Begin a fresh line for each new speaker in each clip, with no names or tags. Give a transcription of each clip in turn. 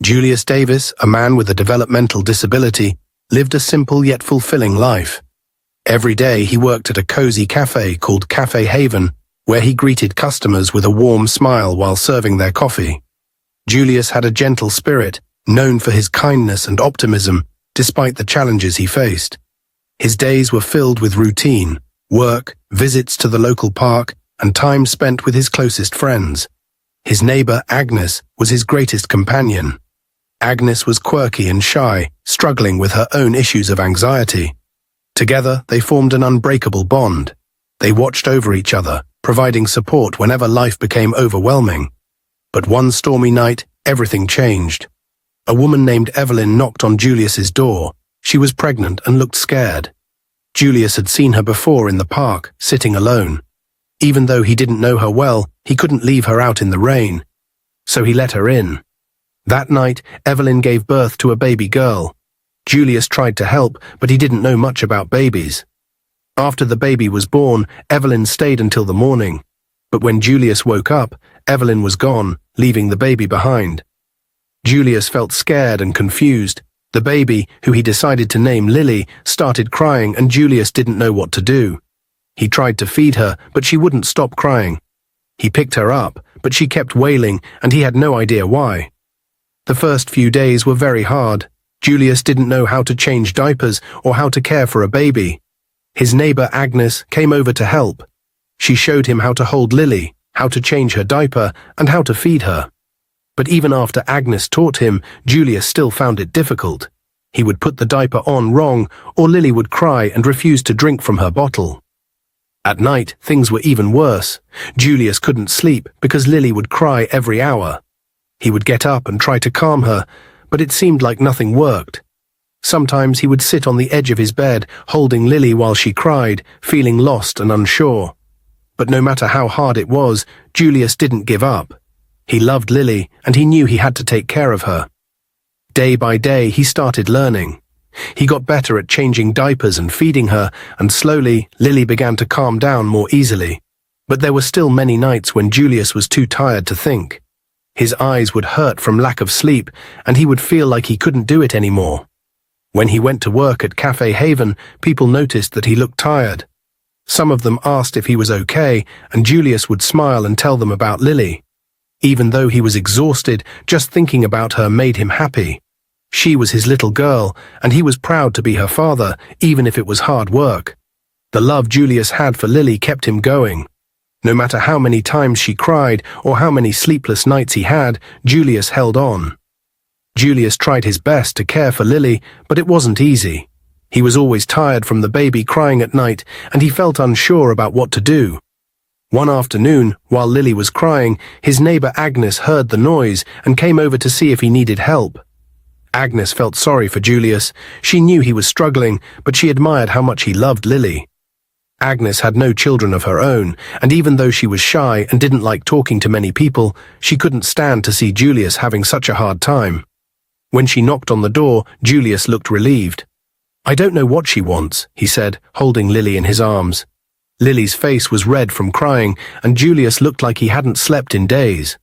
Julius Davis, a man with a developmental disability, lived a simple yet fulfilling life. Every day he worked at a cozy cafe called Cafe Haven, where he greeted customers with a warm smile while serving their coffee. Julius had a gentle spirit, known for his kindness and optimism, despite the challenges he faced. His days were filled with routine, work, visits to the local park, and time spent with his closest friends. His neighbor, Agnes, was his greatest companion. Agnes was quirky and shy, struggling with her own issues of anxiety. Together, they formed an unbreakable bond. They watched over each other, providing support whenever life became overwhelming. But one stormy night, everything changed. A woman named Evelyn knocked on Julius's door. She was pregnant and looked scared. Julius had seen her before in the park, sitting alone. Even though he didn't know her well, he couldn't leave her out in the rain. So he let her in. That night, Evelyn gave birth to a baby girl. Julius tried to help, but he didn't know much about babies. After the baby was born, Evelyn stayed until the morning. But when Julius woke up, Evelyn was gone, leaving the baby behind. Julius felt scared and confused. The baby, who he decided to name Lily, started crying and Julius didn't know what to do. He tried to feed her, but she wouldn't stop crying. He picked her up, but she kept wailing and he had no idea why. The first few days were very hard. Julius didn't know how to change diapers or how to care for a baby. His neighbor Agnes came over to help. She showed him how to hold Lily, how to change her diaper, and how to feed her. But even after Agnes taught him, Julius still found it difficult. He would put the diaper on wrong, or Lily would cry and refuse to drink from her bottle. At night, things were even worse. Julius couldn't sleep because Lily would cry every hour. He would get up and try to calm her, but it seemed like nothing worked. Sometimes he would sit on the edge of his bed, holding Lily while she cried, feeling lost and unsure. But no matter how hard it was, Julius didn't give up. He loved Lily, and he knew he had to take care of her. Day by day, he started learning. He got better at changing diapers and feeding her, and slowly, Lily began to calm down more easily. But there were still many nights when Julius was too tired to think. His eyes would hurt from lack of sleep, and he would feel like he couldn't do it anymore. When he went to work at Cafe Haven, people noticed that he looked tired. Some of them asked if he was okay, and Julius would smile and tell them about Lily. Even though he was exhausted, just thinking about her made him happy. She was his little girl, and he was proud to be her father, even if it was hard work. The love Julius had for Lily kept him going. No matter how many times she cried or how many sleepless nights he had, Julius held on. Julius tried his best to care for Lily, but it wasn't easy. He was always tired from the baby crying at night, and he felt unsure about what to do. One afternoon, while Lily was crying, his neighbor Agnes heard the noise and came over to see if he needed help. Agnes felt sorry for Julius. She knew he was struggling, but she admired how much he loved Lily. Agnes had no children of her own, and even though she was shy and didn't like talking to many people, she couldn't stand to see Julius having such a hard time. When she knocked on the door, Julius looked relieved. "I don't know what she wants," he said, holding Lily in his arms. Lily's face was red from crying, and Julius looked like he hadn't slept in days.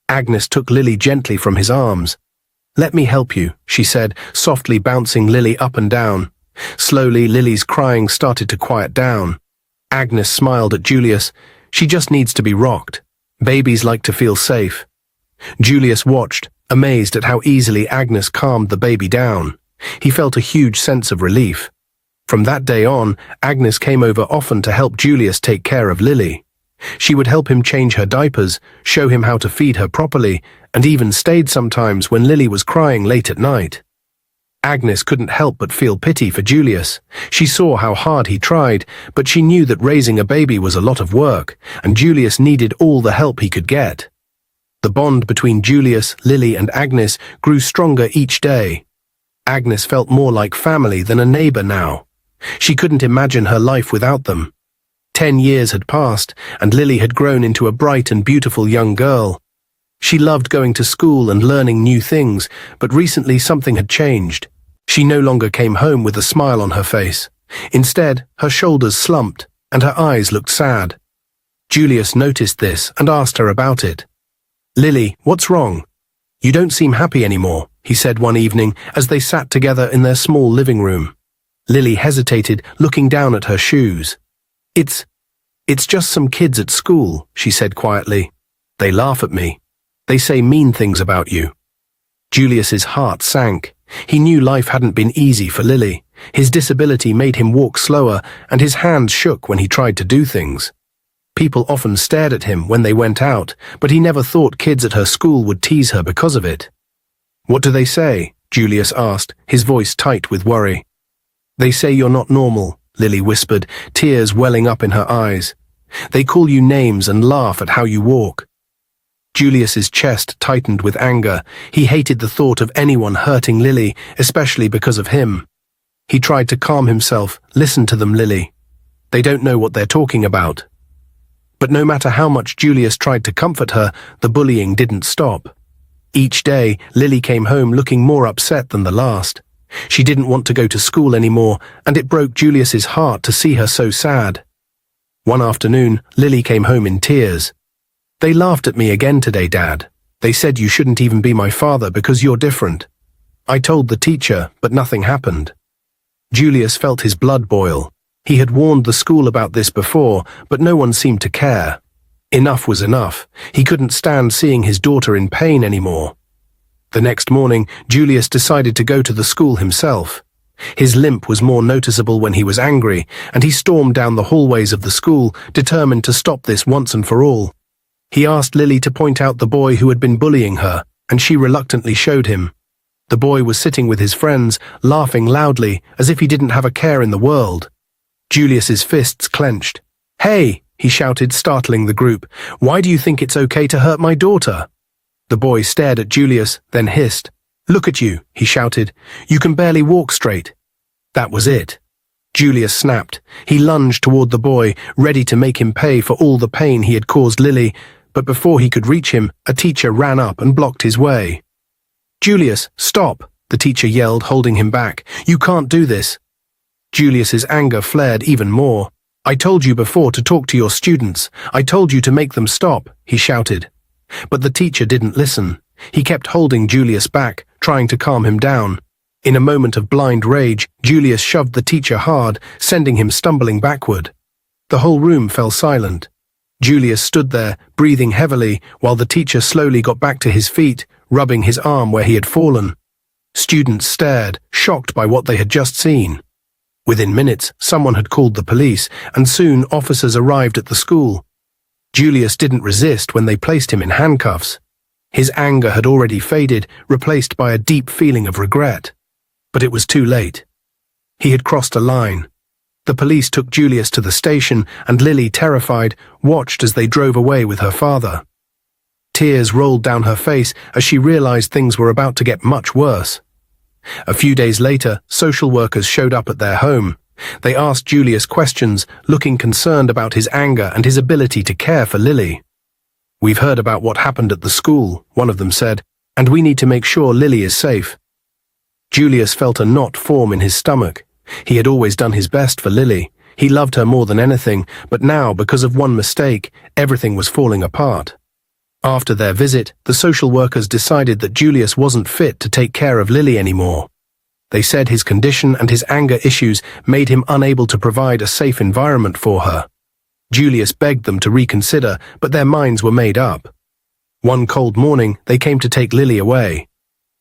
Agnes took Lily gently from his arms. "Let me help you," she said, softly bouncing Lily up and down. Slowly, Lily's crying started to quiet down. Agnes smiled at Julius. "She just needs to be rocked. Babies like to feel safe." Julius watched, amazed at how easily Agnes calmed the baby down. He felt a huge sense of relief. From that day on, Agnes came over often to help Julius take care of Lily. She would help him change her diapers, show him how to feed her properly, and even stayed sometimes when Lily was crying late at night. Agnes couldn't help but feel pity for Julius. She saw how hard he tried, but she knew that raising a baby was a lot of work, and Julius needed all the help he could get. The bond between Julius, Lily, and Agnes grew stronger each day. Agnes felt more like family than a neighbor now. She couldn't imagine her life without them. 10 years had passed, and Lily had grown into a bright and beautiful young girl. She loved going to school and learning new things, but recently something had changed. She no longer came home with a smile on her face. Instead, her shoulders slumped, and her eyes looked sad. Julius noticed this and asked her about it. "Lily, what's wrong?" "You don't seem happy anymore," he said one evening as they sat together in their small living room. Lily hesitated, looking down at her shoes. It's just some kids at school," she said quietly. "They laugh at me. They say mean things about you." Julius's heart sank. He knew life hadn't been easy for Lily. His disability made him walk slower, and his hands shook when he tried to do things. People often stared at him when they went out, but he never thought kids at her school would tease her because of it. "What do they say?" Julius asked, his voice tight with worry. "They say you're not normal," Lily whispered, tears welling up in her eyes. "They call you names and laugh at how you walk." Julius's chest tightened with anger. He hated the thought of anyone hurting Lily, especially because of him. He tried to calm himself. "Listen to them, Lily. They don't know what they're talking about." But no matter how much Julius tried to comfort her, the bullying didn't stop. Each day, Lily came home looking more upset than the last. She didn't want to go to school anymore, and it broke Julius's heart to see her so sad. One afternoon, Lily came home in tears. "They laughed at me again today, Dad. They said you shouldn't even be my father because you're different. I told the teacher, but nothing happened." Julius felt his blood boil. He had warned the school about this before, but no one seemed to care. Enough was enough. He couldn't stand seeing his daughter in pain anymore. The next morning, Julius decided to go to the school himself. His limp was more noticeable when he was angry, and he stormed down the hallways of the school, determined to stop this once and for all. He asked Lily to point out the boy who had been bullying her, and she reluctantly showed him. The boy was sitting with his friends, laughing loudly, as if he didn't have a care in the world. Julius's fists clenched. "Hey!" he shouted, startling the group. "Why do you think it's okay to hurt my daughter?" The boy stared at Julius, then hissed. "Look at you," he shouted. "You can barely walk straight." That was it. Julius snapped. He lunged toward the boy, ready to make him pay for all the pain he had caused Lily, but before he could reach him, a teacher ran up and blocked his way. "Julius, stop!" the teacher yelled, holding him back. "You can't do this." Julius's anger flared even more. "I told you before to talk to your students. I told you to make them stop," he shouted. But the teacher didn't listen. He kept holding Julius back, trying to calm him down. In a moment of blind rage, Julius shoved the teacher hard, sending him stumbling backward. The whole room fell silent. Julius stood there, breathing heavily, while the teacher slowly got back to his feet, rubbing his arm where he had fallen. Students stared, shocked by what they had just seen. Within minutes, someone had called the police, and soon officers arrived at the school. Julius didn't resist when they placed him in handcuffs. His anger had already faded, replaced by a deep feeling of regret. But it was too late. He had crossed a line. The police took Julius to the station, and Lily, terrified, watched as they drove away with her father. Tears rolled down her face as she realized things were about to get much worse. A few days later, social workers showed up at their home. They asked Julius questions, looking concerned about his anger and his ability to care for Lily. "We've heard about what happened at the school," one of them said, "and we need to make sure Lily is safe." Julius felt a knot form in his stomach. He had always done his best for Lily. He loved her more than anything, but now, because of one mistake, everything was falling apart. After their visit, the social workers decided that Julius wasn't fit to take care of Lily anymore. They said his condition and his anger issues made him unable to provide a safe environment for her. Julius begged them to reconsider, but their minds were made up. One cold morning, they came to take Lily away.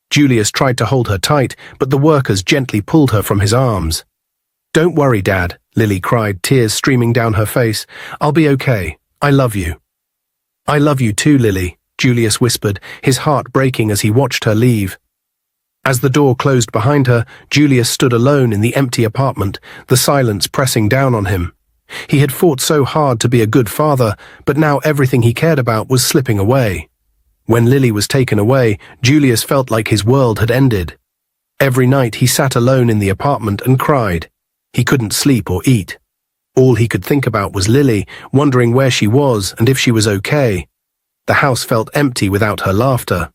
Julius tried to hold her tight, but the workers gently pulled her from his arms. "Don't worry, Dad," Lily cried, tears streaming down her face. "I'll be okay. I love you." "I love you too, Lily," Julius whispered, his heart breaking as he watched her leave. As the door closed behind her, Julius stood alone in the empty apartment, the silence pressing down on him. He had fought so hard to be a good father, but now everything he cared about was slipping away. When Lily was taken away, Julius felt like his world had ended. Every night he sat alone in the apartment and cried. He couldn't sleep or eat. All he could think about was Lily, wondering where she was and if she was okay. The house felt empty without her laughter.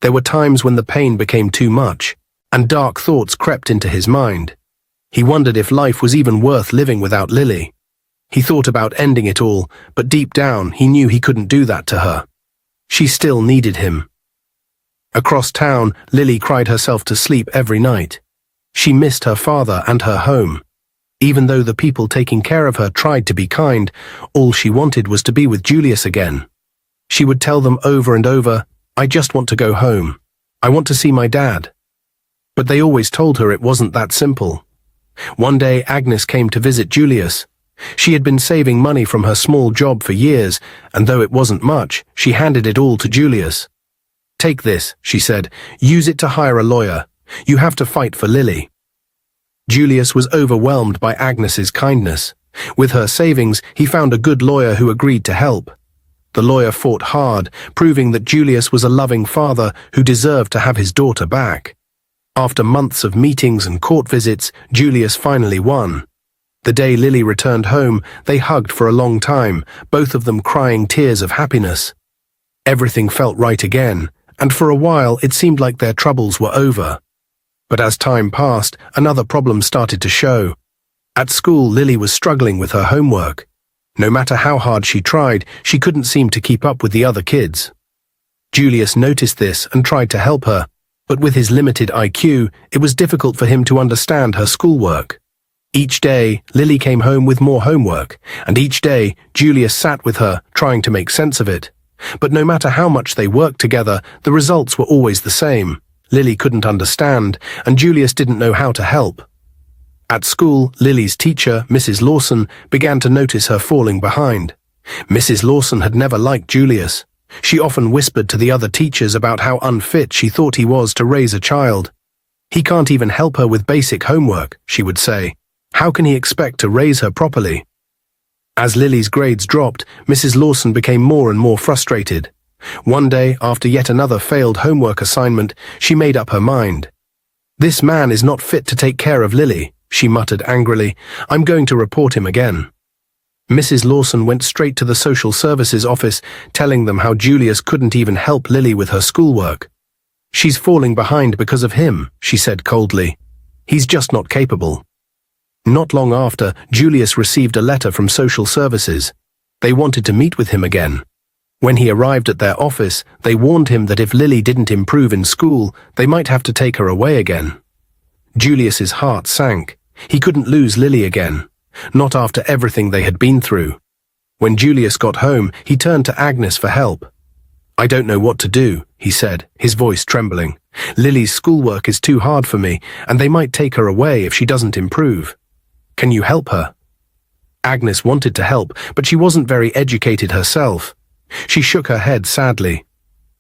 There were times when the pain became too much, and dark thoughts crept into his mind. He wondered if life was even worth living without Lily. He thought about ending it all, but deep down he knew he couldn't do that to her. She still needed him. Across town, Lily cried herself to sleep every night. She missed her father and her home. Even though the people taking care of her tried to be kind, all she wanted was to be with Julius again. She would tell them over and over, "I just want to go home. I want to see my dad." But they always told her it wasn't that simple. One day, Agnes came to visit Julius. She had been saving money from her small job for years, and though it wasn't much, she handed it all to Julius. "Take this," she said. "Use it to hire a lawyer. You have to fight for Lily." Julius was overwhelmed by Agnes's kindness. With her savings, he found a good lawyer who agreed to help. The lawyer fought hard, proving that Julius was a loving father who deserved to have his daughter back. After months of meetings and court visits, Julius finally won. The day Lily returned home, they hugged for a long time, both of them crying tears of happiness. Everything felt right again, and for a while it seemed like their troubles were over. But as time passed, another problem started to show. At school, Lily was struggling with her homework. No matter how hard she tried, she couldn't seem to keep up with the other kids. Julius noticed this and tried to help her, but with his limited IQ, it was difficult for him to understand her schoolwork. Each day, Lily came home with more homework, and each day, Julius sat with her, trying to make sense of it. But no matter how much they worked together, the results were always the same. Lily couldn't understand, and Julius didn't know how to help. At school, Lily's teacher, Mrs. Lawson, began to notice her falling behind. Mrs. Lawson had never liked Julius. She often whispered to the other teachers about how unfit she thought he was to raise a child. "He can't even help her with basic homework," she would say. "How can he expect to raise her properly?" As Lily's grades dropped, Mrs. Lawson became more and more frustrated. One day, after yet another failed homework assignment, she made up her mind. "This man is not fit to take care of Lily," she muttered angrily. "I'm going to report him again." Mrs. Lawson went straight to the social services office, telling them how Julius couldn't even help Lily with her schoolwork. "She's falling behind because of him," she said coldly. "He's just not capable." Not long after, Julius received a letter from social services. They wanted to meet with him again. When he arrived at their office, they warned him that if Lily didn't improve in school, they might have to take her away again. Julius's heart sank. He couldn't lose Lily again, not after everything they had been through. When Julius got home, he turned to Agnes for help. "I don't know what to do," he said, his voice trembling. "Lily's schoolwork is too hard for me, and they might take her away if she doesn't improve. Can you help her?" Agnes wanted to help, but she wasn't very educated herself. She shook her head sadly.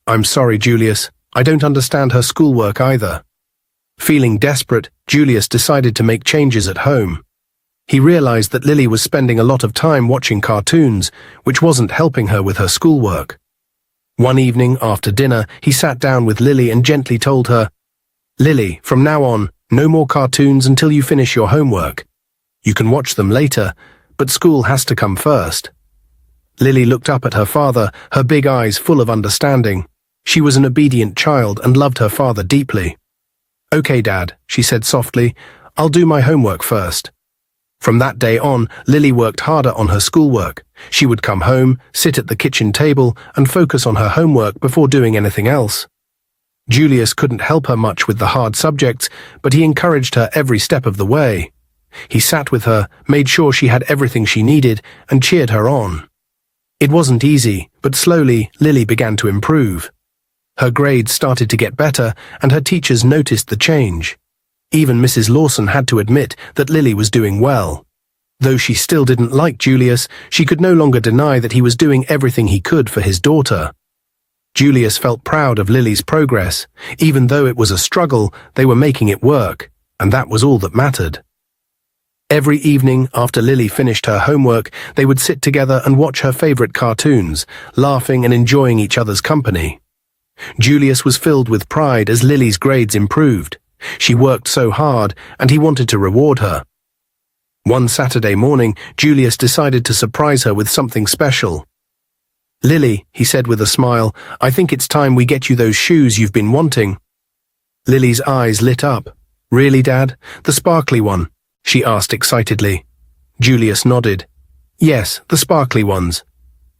"I'm sorry, Julius. I don't understand her schoolwork either." Feeling desperate, Julius decided to make changes at home. He realized that Lily was spending a lot of time watching cartoons, which wasn't helping her with her schoolwork. One evening, after dinner, he sat down with Lily and gently told her, "Lily, from now on, no more cartoons until you finish your homework. You can watch them later, but school has to come first." Lily looked up at her father, her big eyes full of understanding. She was an obedient child and loved her father deeply. "Okay, Dad," she said softly. "I'll do my homework first." From that day on, Lily worked harder on her schoolwork. She would come home, sit at the kitchen table, and focus on her homework before doing anything else. Julius couldn't help her much with the hard subjects, but he encouraged her every step of the way. He sat with her, made sure she had everything she needed, and cheered her on. It wasn't easy, but slowly, Lily began to improve. Her grades started to get better, and her teachers noticed the change. Even Mrs. Lawson had to admit that Lily was doing well. Though she still didn't like Julius, she could no longer deny that he was doing everything he could for his daughter. Julius felt proud of Lily's progress. Even though it was a struggle, they were making it work, and that was all that mattered. Every evening, after Lily finished her homework, they would sit together and watch her favorite cartoons, laughing and enjoying each other's company. Julius was filled with pride as Lily's grades improved. She worked so hard, and he wanted to reward her. One Saturday morning, Julius decided to surprise her with something special. "Lily," he said with a smile, "I think it's time we get you those shoes you've been wanting." Lily's eyes lit up. "Really, Dad? The sparkly one?" she asked excitedly. Julius nodded. "Yes, the sparkly ones."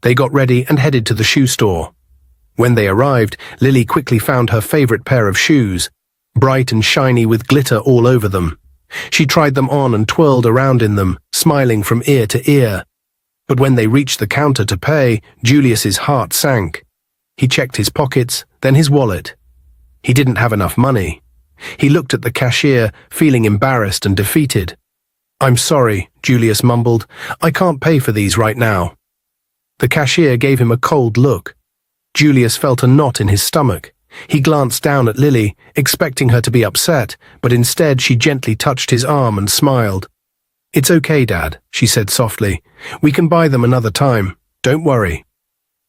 They got ready and headed to the shoe store. When they arrived, Lily quickly found her favorite pair of shoes, bright and shiny with glitter all over them. She tried them on and twirled around in them, smiling from ear to ear. But when they reached the counter to pay, Julius's heart sank. He checked his pockets, then his wallet. He didn't have enough money. He looked at the cashier, feeling embarrassed and defeated. "I'm sorry," Julius mumbled. "I can't pay for these right now." The cashier gave him a cold look. Julius felt a knot in his stomach. He glanced down at Lily, expecting her to be upset, but instead she gently touched his arm and smiled. "It's okay, Dad," she said softly. "We can buy them another time. Don't worry."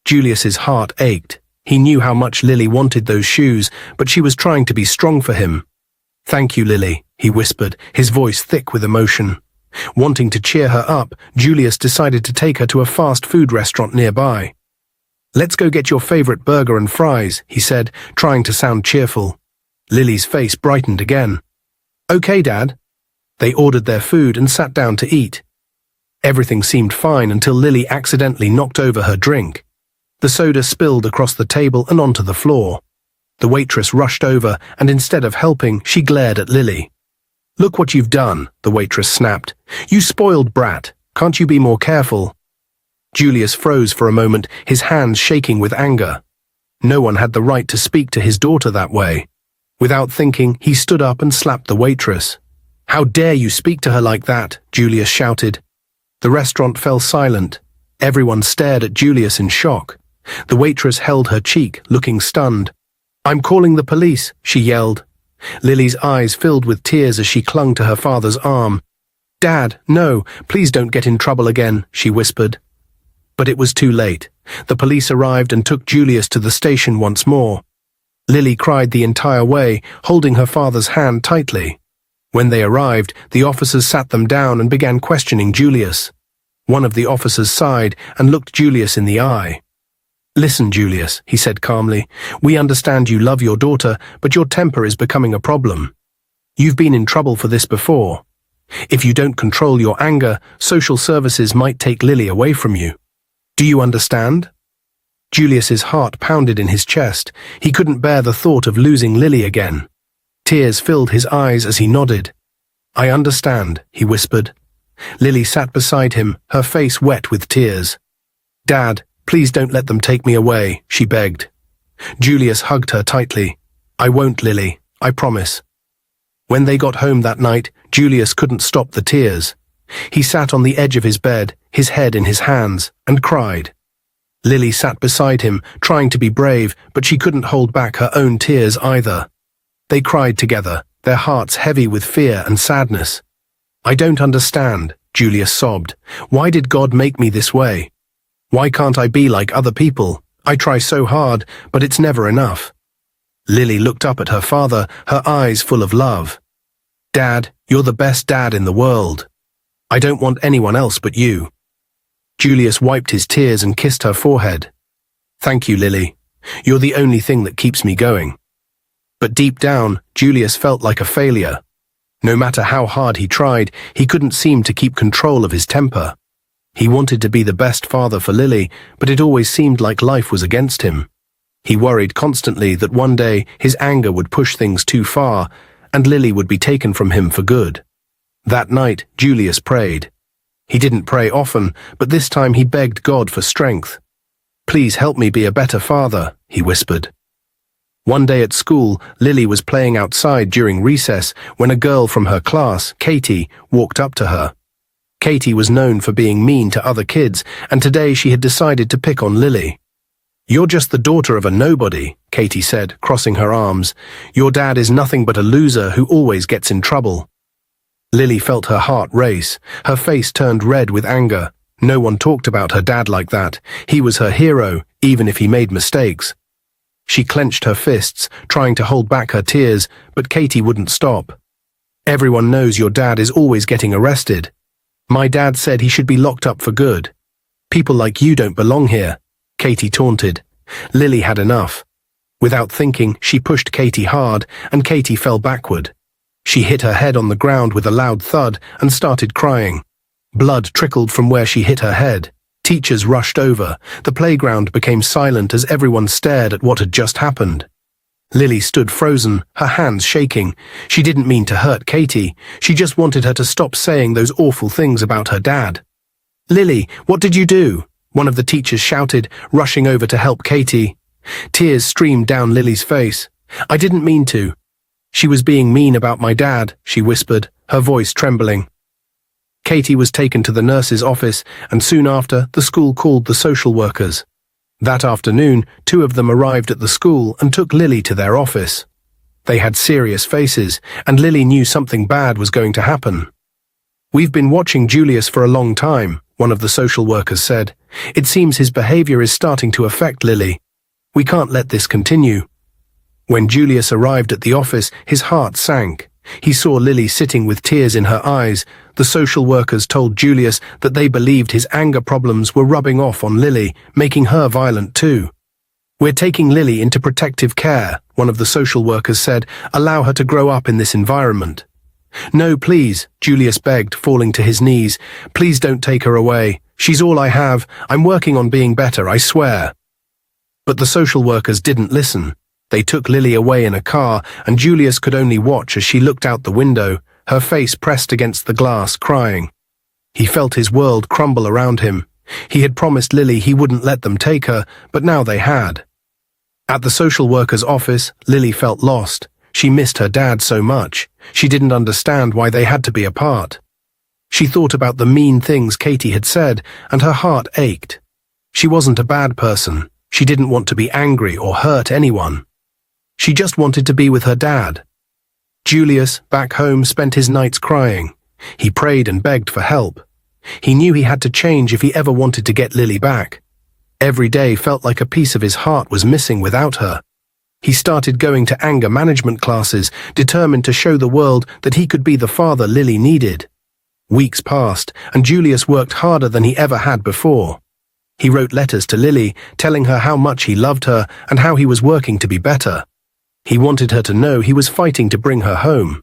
Julius's heart ached. He knew how much Lily wanted those shoes, but she was trying to be strong for him. "Thank you, Lily," he whispered, his voice thick with emotion. Wanting to cheer her up, Julius decided to take her to a fast food restaurant nearby. "Let's go get your favorite burger and fries," he said, trying to sound cheerful. Lily's face brightened again. "Okay, Dad." They ordered their food and sat down to eat. Everything seemed fine until Lily accidentally knocked over her drink. The soda spilled across the table and onto the floor. The waitress rushed over, and instead of helping, she glared at Lily. "Look what you've done," the waitress snapped. "You spoiled brat. Can't you be more careful?" Julius froze for a moment, his hands shaking with anger. No one had the right to speak to his daughter that way. Without thinking, he stood up and slapped the waitress. "How dare you speak to her like that?" Julius shouted. The restaurant fell silent. Everyone stared at Julius in shock. The waitress held her cheek, looking stunned. "I'm calling the police," she yelled. Lily's eyes filled with tears as she clung to her father's arm. "Dad, no, please don't get in trouble again," she whispered. But it was too late. The police arrived and took Julius to the station once more. Lily cried the entire way, holding her father's hand tightly. When they arrived, the officers sat them down and began questioning Julius. One of the officers sighed and looked Julius in the eye. "Listen, Julius," he said calmly, "we understand you love your daughter, but your temper is becoming a problem. You've been in trouble for this before. If you don't control your anger, social services might take Lily away from you. Do you understand?" Julius's heart pounded in his chest. He couldn't bear the thought of losing Lily again. Tears filled his eyes as he nodded. "I understand," he whispered. Lily sat beside him, her face wet with tears. "Dad, please don't let them take me away," she begged. Julius hugged her tightly. "I won't, Lily, I promise." When they got home that night, Julius couldn't stop the tears. He sat on the edge of his bed, his head in his hands, and cried. Lily sat beside him, trying to be brave, but she couldn't hold back her own tears either. They cried together, their hearts heavy with fear and sadness. "I don't understand," Julius sobbed. "Why did God make me this way? Why can't I be like other people? I try so hard, but it's never enough." Lily looked up at her father, her eyes full of love. "Dad, you're the best dad in the world. I don't want anyone else but you." Julius wiped his tears and kissed her forehead. "Thank you, Lily. You're the only thing that keeps me going." But deep down, Julius felt like a failure. No matter how hard he tried, he couldn't seem to keep control of his temper. He wanted to be the best father for Lily, but it always seemed like life was against him. He worried constantly that one day his anger would push things too far, and Lily would be taken from him for good. That night, Julius prayed. He didn't pray often, but this time he begged God for strength. "Please help me be a better father," he whispered. One day at school, Lily was playing outside during recess when a girl from her class, Katie, walked up to her. Katie was known for being mean to other kids, and today she had decided to pick on Lily. "You're just the daughter of a nobody," Katie said, crossing her arms. "Your dad is nothing but a loser who always gets in trouble." Lily felt her heart race. Her face turned red with anger. No one talked about her dad like that. He was her hero, even if he made mistakes. She clenched her fists, trying to hold back her tears, but Katie wouldn't stop. "Everyone knows your dad is always getting arrested. My dad said he should be locked up for good. People like you don't belong here," Katie taunted. Lily had enough. Without thinking, she pushed Katie hard, and Katie fell backward. She hit her head on the ground with a loud thud and started crying. Blood trickled from where she hit her head. Teachers rushed over. The playground became silent as everyone stared at what had just happened. Lily stood frozen, her hands shaking. She didn't mean to hurt Katie. She just wanted her to stop saying those awful things about her dad. "Lily, what did you do?" one of the teachers shouted, rushing over to help Katie. Tears streamed down Lily's face. "I didn't mean to. She was being mean about my dad," she whispered, her voice trembling. Katie was taken to the nurse's office, and soon after, the school called the social workers. That afternoon, 2 of them arrived at the school and took Lily to their office. They had serious faces, and Lily knew something bad was going to happen. "We've been watching Julius for a long time," one of the social workers said. "It seems his behavior is starting to affect Lily. We can't let this continue." When Julius arrived at the office, his heart sank. He saw Lily sitting with tears in her eyes. The social workers told Julius that they believed his anger problems were rubbing off on Lily, making her violent too. "We're taking Lily into protective care," one of the social workers said. "Allow her to grow up in this environment." "No, please," Julius begged, falling to his knees. "Please don't take her away. She's all I have. I'm working on being better, I swear." But the social workers didn't listen. They took Lily away in a car, and Julius could only watch as she looked out the window, her face pressed against the glass, crying. He felt his world crumble around him. He had promised Lily he wouldn't let them take her, but now they had. At the social worker's office, Lily felt lost. She missed her dad so much. She didn't understand why they had to be apart. She thought about the mean things Katie had said, and her heart ached. She wasn't a bad person. She didn't want to be angry or hurt anyone. She just wanted to be with her dad. Julius, back home, spent his nights crying. He prayed and begged for help. He knew he had to change if he ever wanted to get Lily back. Every day felt like a piece of his heart was missing without her. He started going to anger management classes, determined to show the world that he could be the father Lily needed. Weeks passed, and Julius worked harder than he ever had before. He wrote letters to Lily, telling her how much he loved her and how he was working to be better. He wanted her to know he was fighting to bring her home.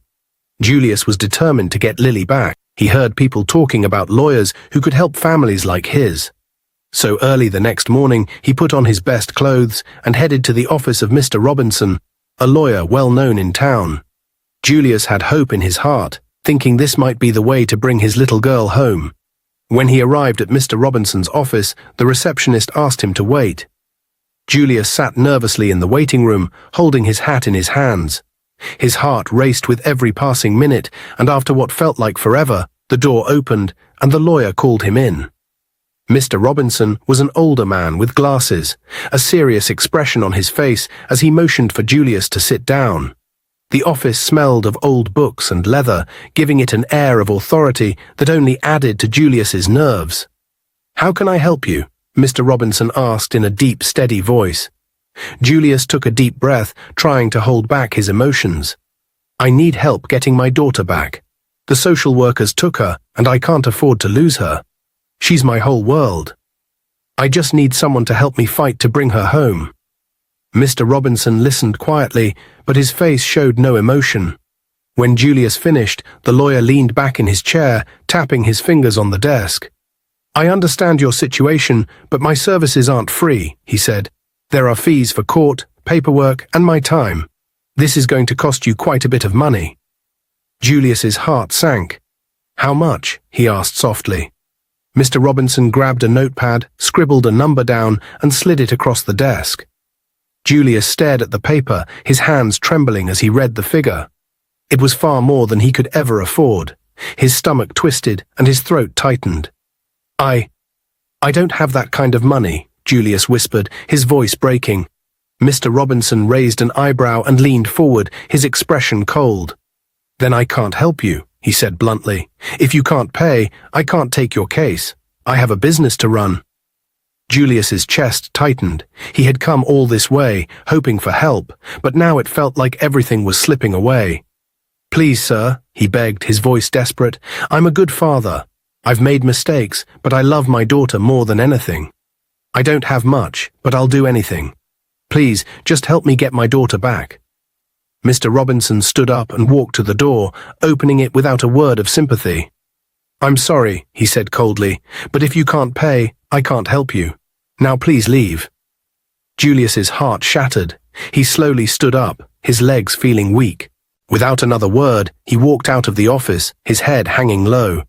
Julius was determined to get Lily back. He heard people talking about lawyers who could help families like his. So early the next morning, he put on his best clothes and headed to the office of Mr. Robinson, a lawyer well known in town. Julius had hope in his heart, thinking this might be the way to bring his little girl home. When he arrived at Mr. Robinson's office, the receptionist asked him to wait. Julius sat nervously in the waiting room, holding his hat in his hands. His heart raced with every passing minute, and after what felt like forever, the door opened and the lawyer called him in. Mr. Robinson was an older man with glasses, a serious expression on his face as he motioned for Julius to sit down. The office smelled of old books and leather, giving it an air of authority that only added to Julius's nerves. "How can I help you?" Mr. Robinson asked in a deep, steady voice. Julius took a deep breath, trying to hold back his emotions. "I need help getting my daughter back. The social workers took her, and I can't afford to lose her. She's my whole world. I just need someone to help me fight to bring her home." Mr. Robinson listened quietly, but his face showed no emotion. When Julius finished, the lawyer leaned back in his chair, tapping his fingers on the desk. "I understand your situation, but my services aren't free," he said. "There are fees for court, paperwork, and my time. This is going to cost you quite a bit of money." Julius's heart sank. "How much?" he asked softly. Mr. Robinson grabbed a notepad, scribbled a number down, and slid it across the desk. Julius stared at the paper, his hands trembling as he read the figure. It was far more than he could ever afford. His stomach twisted and his throat tightened. I don't have that kind of money," Julius whispered, his voice breaking. Mr. Robinson raised an eyebrow and leaned forward, his expression cold. "Then I can't help you," he said bluntly. "If you can't pay, I can't take your case. I have a business to run." Julius's chest tightened. He had come all this way, hoping for help, but now it felt like everything was slipping away. "Please, sir," he begged, his voice desperate. "I'm a good father. I've made mistakes, but I love my daughter more than anything. I don't have much, but I'll do anything. Please, just help me get my daughter back." Mr. Robinson stood up and walked to the door, opening it without a word of sympathy. "I'm sorry," he said coldly, "but if you can't pay, I can't help you. Now please leave." Julius's heart shattered. He slowly stood up, his legs feeling weak. Without another word, he walked out of the office, his head hanging low.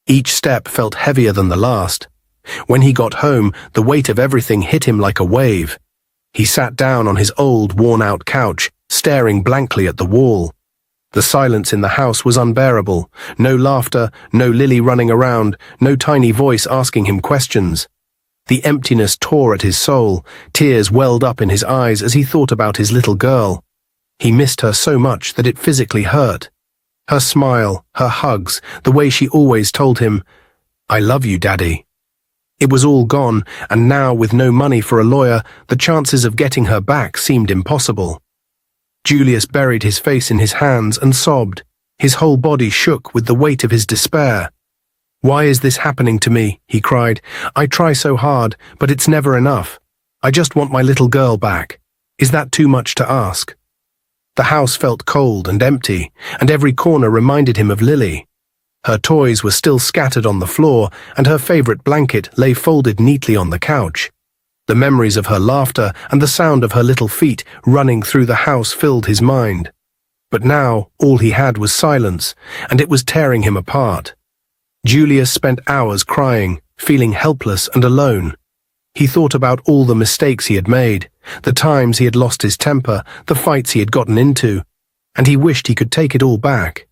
Each step felt heavier than the last. When he got home, the weight of everything hit him like a wave. He sat down on his old, worn-out couch, staring blankly at the wall. The silence in the house was unbearable. No laughter, no Lily running around, no tiny voice asking him questions. The emptiness tore at his soul. Tears welled up in his eyes as he thought about his little girl. He missed her so much that it physically hurt. Her smile, her hugs, the way she always told him, "I love you, Daddy." It was all gone, and now, with no money for a lawyer, the chances of getting her back seemed impossible. Julius buried his face in his hands and sobbed. His whole body shook with the weight of his despair. "Why is this happening to me?" he cried. "I try so hard, but it's never enough. I just want my little girl back. Is that too much to ask?" The house felt cold and empty, and every corner reminded him of Lily. Her toys were still scattered on the floor, and her favorite blanket lay folded neatly on the couch. The memories of her laughter and the sound of her little feet running through the house filled his mind. But now all he had was silence, and it was tearing him apart. Julius spent hours crying, feeling helpless and alone. He thought about all the mistakes he had made, the times he had lost his temper, the fights he had gotten into, and he wished he could take it all back.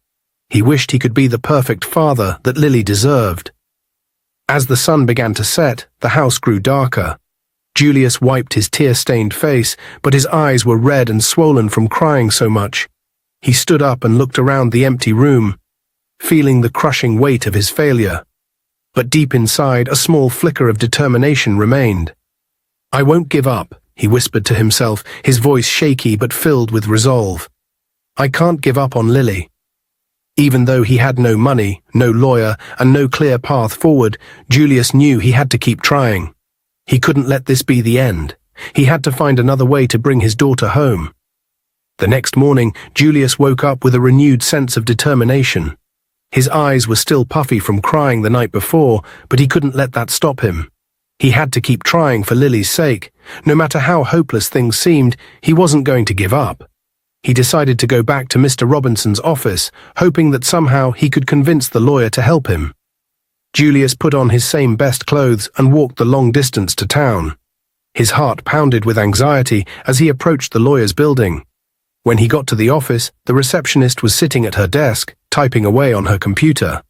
He wished he could be the perfect father that Lily deserved. As the sun began to set, the house grew darker. Julius wiped his tear-stained face, but his eyes were red and swollen from crying so much. He stood up and looked around the empty room, feeling the crushing weight of his failure. But deep inside, a small flicker of determination remained. "I won't give up," he whispered to himself, his voice shaky but filled with resolve. "I can't give up on Lily." Even though he had no money, no lawyer, and no clear path forward, Julius knew he had to keep trying. He couldn't let this be the end. He had to find another way to bring his daughter home. The next morning, Julius woke up with a renewed sense of determination. His eyes were still puffy from crying the night before, but he couldn't let that stop him. He had to keep trying for Lily's sake. No matter how hopeless things seemed, he wasn't going to give up. He decided to go back to Mr. Robinson's office, hoping that somehow he could convince the lawyer to help him. Julius put on his same best clothes and walked the long distance to town. His heart pounded with anxiety as he approached the lawyer's building. When he got to the office, the receptionist was sitting at her desk, typing away on her computer.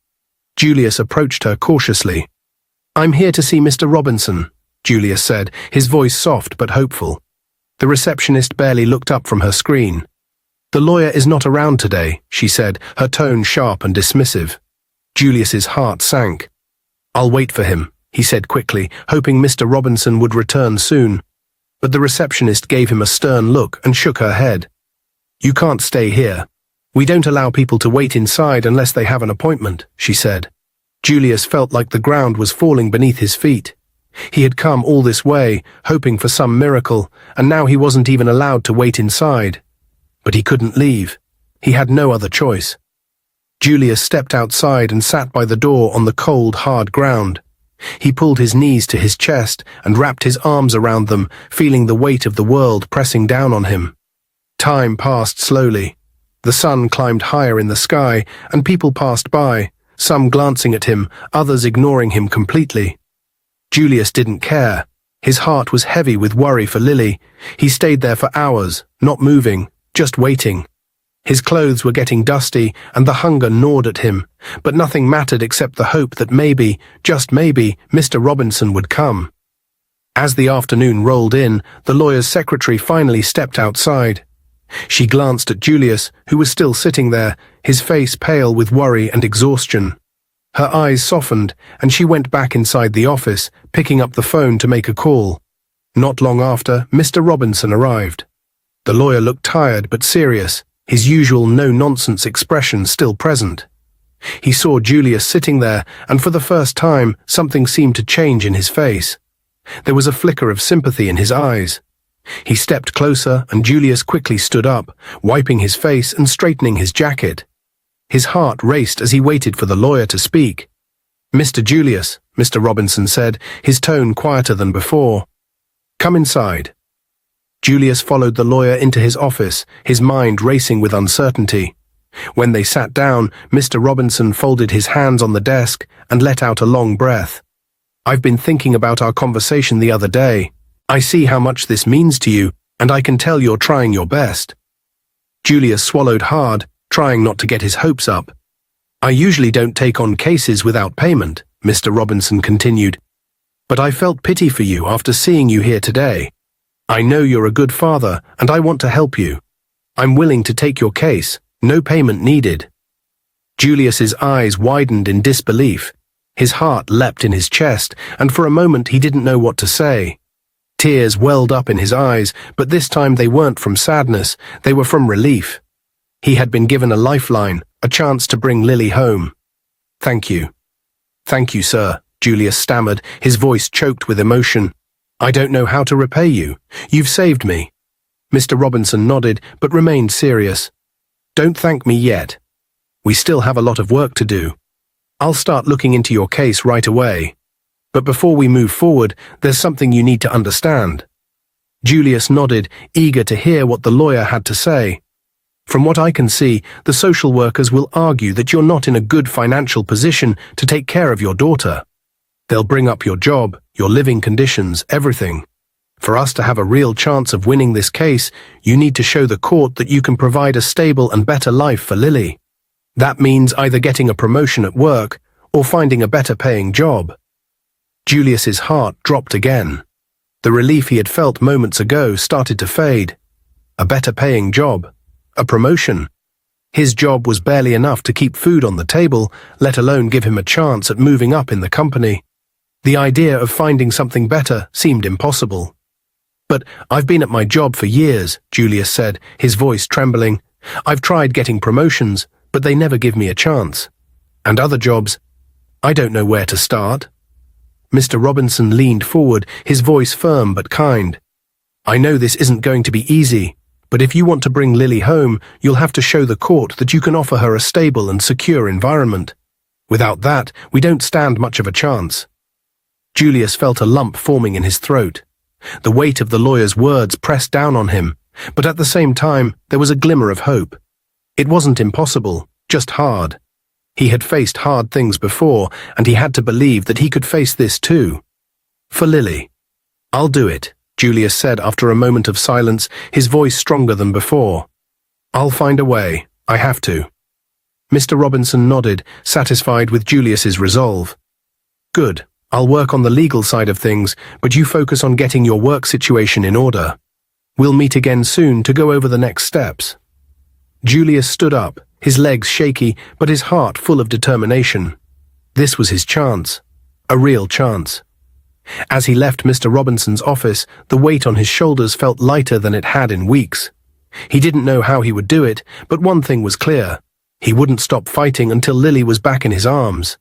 Julius approached her cautiously. "I'm here to see Mr. Robinson," Julius said, his voice soft but hopeful. The receptionist barely looked up from her screen. "The lawyer is not around today," she said, her tone sharp and dismissive. Julius's heart sank. "I'll wait for him," he said quickly, hoping Mr. Robinson would return soon. But the receptionist gave him a stern look and shook her head. "You can't stay here. We don't allow people to wait inside unless they have an appointment," she said. Julius felt like the ground was falling beneath his feet. He had come all this way, hoping for some miracle, and now he wasn't even allowed to wait inside. But he couldn't leave. He had no other choice. Julius stepped outside and sat by the door on the cold, hard ground. He pulled his knees to his chest and wrapped his arms around them, feeling the weight of the world pressing down on him. Time passed slowly. The sun climbed higher in the sky, and people passed by, some glancing at him, others ignoring him completely. Julius didn't care. His heart was heavy with worry for Lily. He stayed there for hours, not moving, just waiting. His clothes were getting dusty, and the hunger gnawed at him, but nothing mattered except the hope that maybe, just maybe, Mr. Robinson would come. As the afternoon rolled in, the lawyer's secretary finally stepped outside. She glanced at Julius, who was still sitting there, his face pale with worry and exhaustion. Her eyes softened, and she went back inside the office, picking up the phone to make a call. Not long after, Mr. Robinson arrived. The lawyer looked tired but serious, his usual no-nonsense expression still present. He saw Julius sitting there, and for the first time, something seemed to change in his face. There was a flicker of sympathy in his eyes. He stepped closer, and Julius quickly stood up, wiping his face and straightening his jacket. His heart raced as he waited for the lawyer to speak. Mr. Julius, Mr. Robinson said, his tone quieter than before. Come inside. Julius followed the lawyer into his office, his mind racing with uncertainty. When they sat down, Mr. Robinson folded his hands on the desk and let out a long breath. I've been thinking about our conversation the other day. I see how much this means to you, and I can tell you're trying your best. Julius swallowed hard, trying not to get his hopes up. I usually don't take on cases without payment, Mr. Robinson continued, but I felt pity for you after seeing you here today. I know you're a good father, and I want to help you. I'm willing to take your case, no payment needed. Julius's eyes widened in disbelief. His heart leapt in his chest, and for a moment he didn't know what to say. Tears welled up in his eyes, but this time they weren't from sadness, they were from relief. He had been given a lifeline, a chance to bring Lily home. Thank you. Thank you, sir, Julius stammered, his voice choked with emotion. I don't know how to repay you. You've saved me. Mr. Robinson nodded, but remained serious. Don't thank me yet. We still have a lot of work to do. I'll start looking into your case right away. But before we move forward, there's something you need to understand. Julius nodded, eager to hear what the lawyer had to say. From what I can see, the social workers will argue that you're not in a good financial position to take care of your daughter. They'll bring up your job, your living conditions, everything. For us to have a real chance of winning this case, you need to show the court that you can provide a stable and better life for Lily. That means either getting a promotion at work or finding a better paying job. Julius's heart dropped again. The relief he had felt moments ago started to fade. A better paying job. A promotion. His job was barely enough to keep food on the table, let alone give him a chance at moving up in the company. The idea of finding something better seemed impossible. But I've been at my job for years, Julius said, his voice trembling. I've tried getting promotions, but they never give me a chance. And other jobs, I don't know where to start. Mr. Robinson leaned forward, his voice firm but kind. I know this isn't going to be easy, but if you want to bring Lily home, you'll have to show the court that you can offer her a stable and secure environment. Without that, we don't stand much of a chance. Julius felt a lump forming in his throat. The weight of the lawyer's words pressed down on him, but at the same time, there was a glimmer of hope. It wasn't impossible, just hard. He had faced hard things before, and he had to believe that he could face this too. For Lily. I'll do it, Julius said after a moment of silence, his voice stronger than before. I'll find a way. I have to. Mr. Robinson nodded, satisfied with Julius's resolve. Good. I'll work on the legal side of things, but you focus on getting your work situation in order. We'll meet again soon to go over the next steps. Julius stood up, his legs shaky, but his heart full of determination. This was his chance. A real chance. As he left Mr. Robinson's office, the weight on his shoulders felt lighter than it had in weeks. He didn't know how he would do it, but one thing was clear. He wouldn't stop fighting until Lily was back in his arms.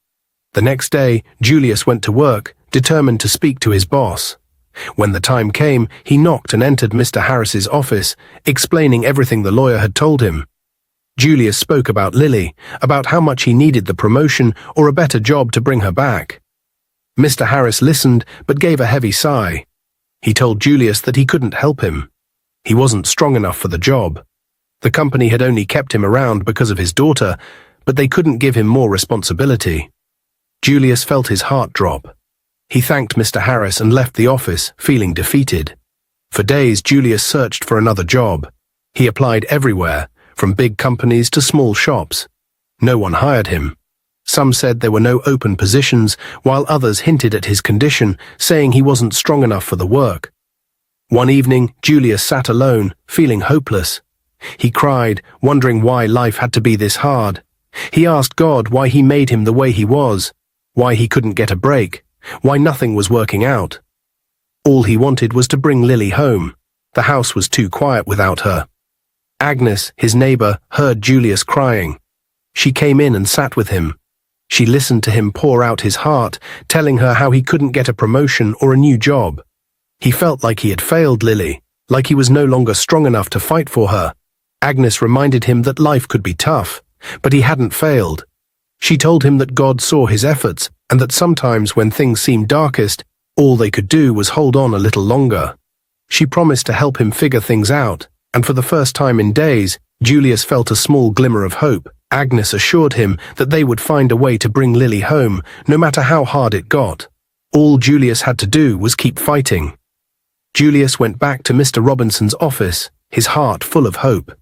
The next day, Julius went to work, determined to speak to his boss. When the time came, he knocked and entered Mr. Harris's office, explaining everything the lawyer had told him. Julius spoke about Lily, about how much he needed the promotion or a better job to bring her back. Mr. Harris listened, but gave a heavy sigh. He told Julius that he couldn't help him. He wasn't strong enough for the job. The company had only kept him around because of his daughter, but they couldn't give him more responsibility. Julius felt his heart drop. He thanked Mr. Harris and left the office, feeling defeated. For days, Julius searched for another job. He applied everywhere, from big companies to small shops. No one hired him. Some said there were no open positions, while others hinted at his condition, saying he wasn't strong enough for the work. One evening, Julius sat alone, feeling hopeless. He cried, wondering why life had to be this hard. He asked God why he made him the way he was, why he couldn't get a break, why nothing was working out. All he wanted was to bring Lily home. The house was too quiet without her. Agnes, his neighbor, heard Julius crying. She came in and sat with him. She listened to him pour out his heart, telling her how he couldn't get a promotion or a new job. He felt like he had failed Lily, like he was no longer strong enough to fight for her. Agnes reminded him that life could be tough, but he hadn't failed. She told him that God saw his efforts and that sometimes when things seemed darkest, all they could do was hold on a little longer. She promised to help him figure things out, and for the first time in days, Julius felt a small glimmer of hope. Agnes assured him that they would find a way to bring Lily home, no matter how hard it got. All Julius had to do was keep fighting. Julius went back to Mr. Robinson's office, his heart full of hope.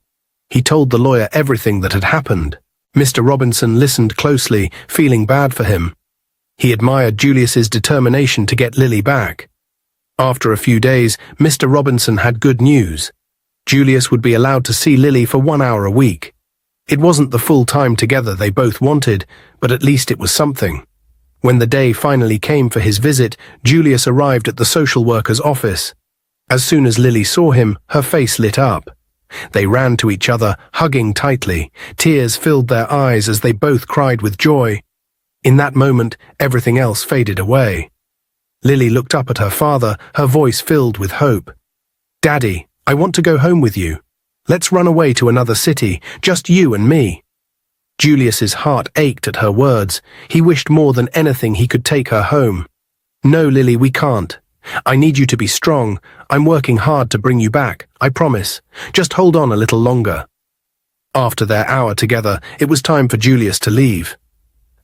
He told the lawyer everything that had happened. Mr. Robinson listened closely, feeling bad for him. He admired Julius's determination to get Lily back. After a few days, Mr. Robinson had good news. Julius would be allowed to see Lily for 1 hour a week. It wasn't the full time together they both wanted, but at least it was something. When the day finally came for his visit, Julius arrived at the social worker's office. As soon as Lily saw him, her face lit up. They ran to each other, hugging tightly. Tears filled their eyes as they both cried with joy. In that moment, everything else faded away. Lily looked up at her father, her voice filled with hope. "Daddy, I want to go home with you. Let's run away to another city, just you and me." Julius's heart ached at her words. He wished more than anything he could take her home. "No, Lily, we can't. I need you to be strong. I'm working hard to bring you back, I promise. Just hold on a little longer." After their hour together, it was time for Julius to leave.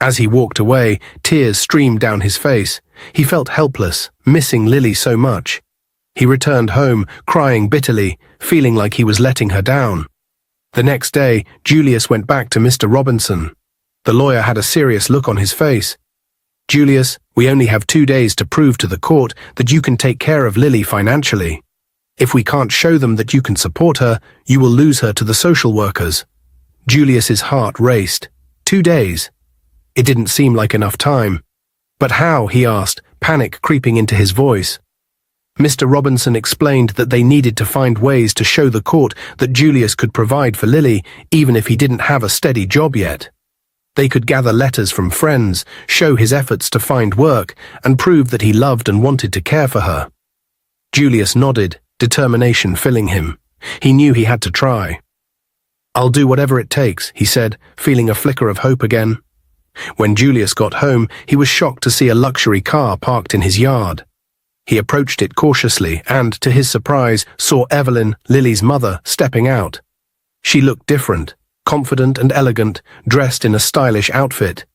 As he walked away, tears streamed down his face. He felt helpless, missing Lily so much. He returned home, crying bitterly, feeling like he was letting her down. The next day, Julius went back to Mr. Robinson. The lawyer had a serious look on his face. "Julius, we only have 2 days to prove to the court that you can take care of Lily financially. If we can't show them that you can support her, you will lose her to the social workers." Julius's heart raced. 2 days. It didn't seem like enough time. "But how?" he asked, panic creeping into his voice. Mr. Robinson explained that they needed to find ways to show the court that Julius could provide for Lily, even if he didn't have a steady job yet. They could gather letters from friends, show his efforts to find work, and prove that he loved and wanted to care for her. Julius nodded, determination filling him. He knew he had to try. "I'll do whatever it takes," he said, feeling a flicker of hope again. When Julius got home, he was shocked to see a luxury car parked in his yard. He approached it cautiously and, to his surprise, saw Evelyn, Lily's mother, stepping out. She looked different, confident and elegant, dressed in a stylish outfit.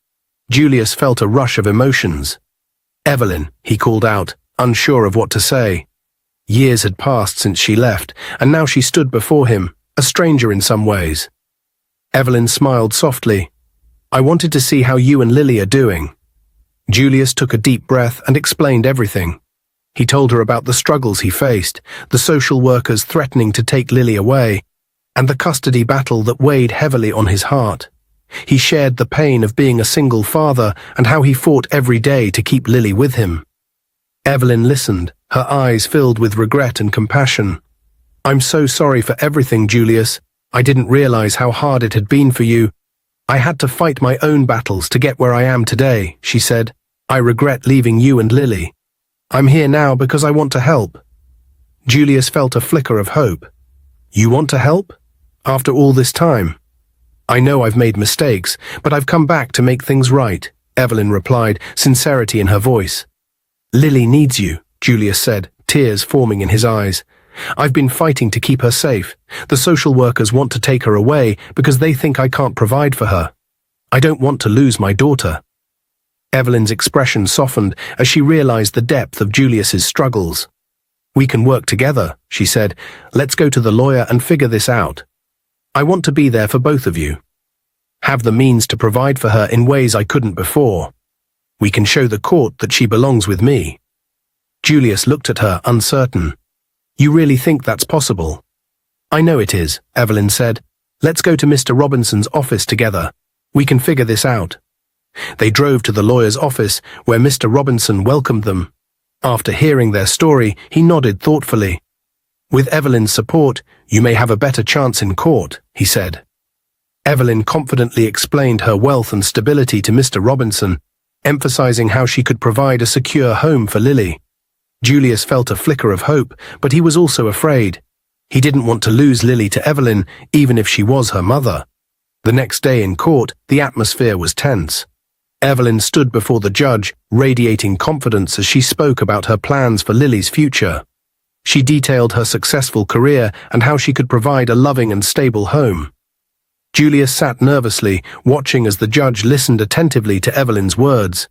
Julius felt a rush of emotions. "Evelyn," he called out, unsure of what to say. Years had passed since she left, and now she stood before him, a stranger in some ways. Evelyn smiled softly. "I wanted to see how you and Lily are doing." Julius took a deep breath and explained everything. He told her about the struggles he faced, the social workers threatening to take Lily away, and the custody battle that weighed heavily on his heart. He shared the pain of being a single father and how he fought every day to keep Lily with him. Evelyn listened, her eyes filled with regret and compassion. "I'm so sorry for everything, Julius. I didn't realize how hard it had been for you. I had to fight my own battles to get where I am today," she said. "I regret leaving you and Lily. I'm here now because I want to help." Julius felt a flicker of hope. "You want to help? After all this time?" "I know I've made mistakes, but I've come back to make things right," Evelyn replied, sincerity in her voice. "Lily needs you," Julius said, tears forming in his eyes. "I've been fighting to keep her safe. The social workers want to take her away because they think I can't provide for her. I don't want to lose my daughter." Evelyn's expression softened as she realized the depth of Julius's struggles. "We can work together," she said. "Let's go to the lawyer and figure this out. I want to be there for both of you. Have the means to provide for her in ways I couldn't before. We can show the court that she belongs with me." Julius looked at her, uncertain. "You really think that's possible?" "I know it is," Evelyn said. "Let's go to Mr. Robinson's office together. We can figure this out." They drove to the lawyer's office, where Mr. Robinson welcomed them. After hearing their story, he nodded thoughtfully. "With Evelyn's support, you may have a better chance in court," he said. Evelyn confidently explained her wealth and stability to Mr. Robinson, emphasizing how she could provide a secure home for Lily. Julius felt a flicker of hope, but he was also afraid. He didn't want to lose Lily to Evelyn, even if she was her mother. The next day in court, the atmosphere was tense. Evelyn stood before the judge, radiating confidence as she spoke about her plans for Lily's future. She detailed her successful career and how she could provide a loving and stable home. Julius sat nervously, watching as the judge listened attentively to Evelyn's words.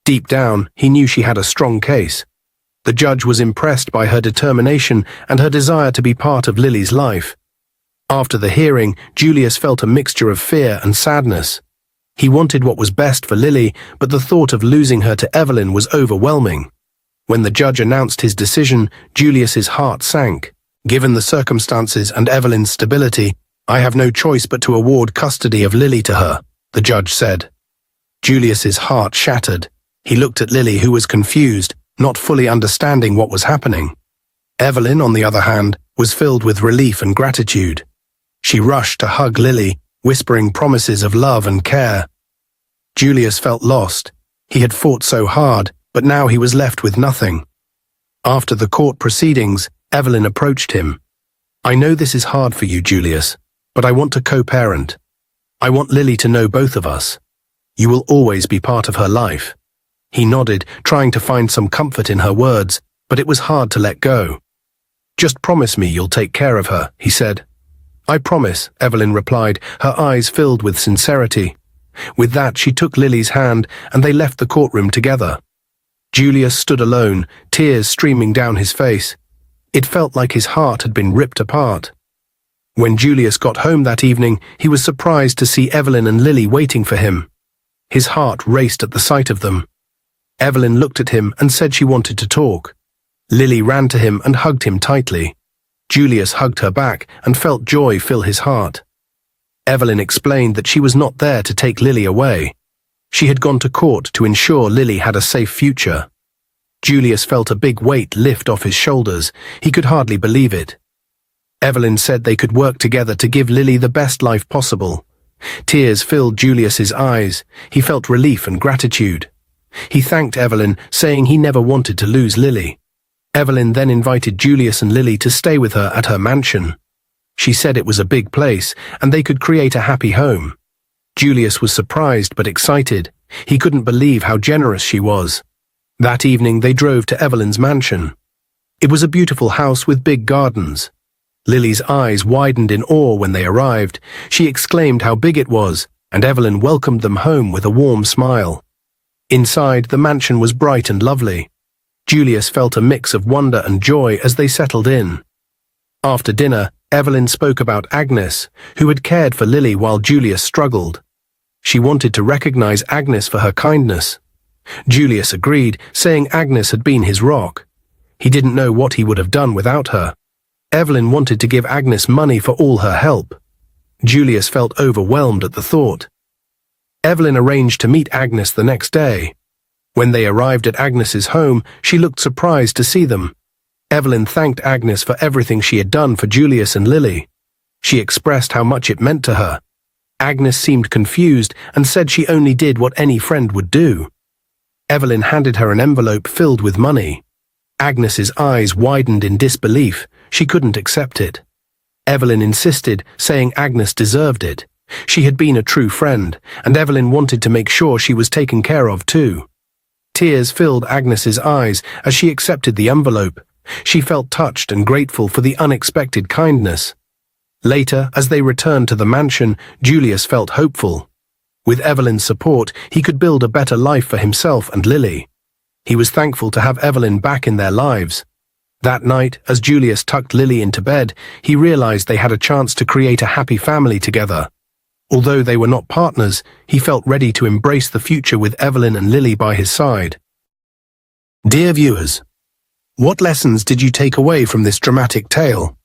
Deep down, he knew she had a strong case. The judge was impressed by her determination and her desire to be part of Lily's life. After the hearing, Julius felt a mixture of fear and sadness. He wanted what was best for Lily, but the thought of losing her to Evelyn was overwhelming. When the judge announced his decision, Julius's heart sank. Given the circumstances and Evelyn's stability, I have no choice but to award custody of Lily to her, the judge said. Julius's heart shattered. He looked at Lily, who was confused, not fully understanding what was happening. Evelyn, on the other hand, was filled with relief and gratitude. She rushed to hug Lily, whispering promises of love and care. Julius felt lost. He had fought so hard, but now he was left with nothing. After the court proceedings, Evelyn approached him. I know this is hard for you, Julius, but I want to co-parent. I want Lily to know both of us. You will always be part of her life. He nodded, trying to find some comfort in her words, but it was hard to let go. Just promise me you'll take care of her, he said. I promise, Evelyn replied, her eyes filled with sincerity. With that, she took Lily's hand, and they left the courtroom together. Julius stood alone, tears streaming down his face. It felt like his heart had been ripped apart. When Julius got home that evening, he was surprised to see Evelyn and Lily waiting for him. His heart raced at the sight of them. Evelyn looked at him and said she wanted to talk. Lily ran to him and hugged him tightly. Julius hugged her back and felt joy fill his heart. Evelyn explained that she was not there to take Lily away. She had gone to court to ensure Lily had a safe future. Julius felt a big weight lift off his shoulders. He could hardly believe it. Evelyn said they could work together to give Lily the best life possible. Tears filled Julius's eyes. He felt relief and gratitude. He thanked Evelyn, saying he never wanted to lose Lily. Evelyn then invited Julius and Lily to stay with her at her mansion. She said it was a big place, and they could create a happy home. Julius was surprised but excited. He couldn't believe how generous she was. That evening they drove to Evelyn's mansion. It was a beautiful house with big gardens. Lily's eyes widened in awe when they arrived. She exclaimed how big it was, and Evelyn welcomed them home with a warm smile. Inside, the mansion was bright and lovely. Julius felt a mix of wonder and joy as they settled in. After dinner, Evelyn spoke about Agnes, who had cared for Lily while Julius struggled. She wanted to recognize Agnes for her kindness. Julius agreed, saying Agnes had been his rock. He didn't know what he would have done without her. Evelyn wanted to give Agnes money for all her help. Julius felt overwhelmed at the thought. Evelyn arranged to meet Agnes the next day. When they arrived at Agnes's home, she looked surprised to see them. Evelyn thanked Agnes for everything she had done for Julius and Lily. She expressed how much it meant to her. Agnes seemed confused and said she only did what any friend would do. Evelyn handed her an envelope filled with money. Agnes's eyes widened in disbelief. She couldn't accept it. Evelyn insisted, saying Agnes deserved it. She had been a true friend, and Evelyn wanted to make sure she was taken care of too. Tears filled Agnes's eyes as she accepted the envelope. She felt touched and grateful for the unexpected kindness. Later, as they returned to the mansion, Julius felt hopeful. With Evelyn's support, he could build a better life for himself and Lily. He was thankful to have Evelyn back in their lives. That night, as Julius tucked Lily into bed, he realized they had a chance to create a happy family together. Although they were not partners, he felt ready to embrace the future with Evelyn and Lily by his side. Dear viewers, what lessons did you take away from this dramatic tale?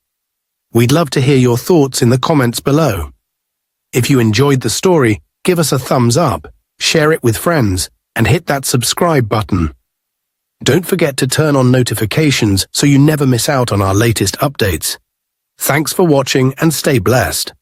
We'd love to hear your thoughts in the comments below. If you enjoyed the story, give us a thumbs up, share it with friends, and hit that subscribe button. Don't forget to turn on notifications so you never miss out on our latest updates. Thanks for watching and stay blessed.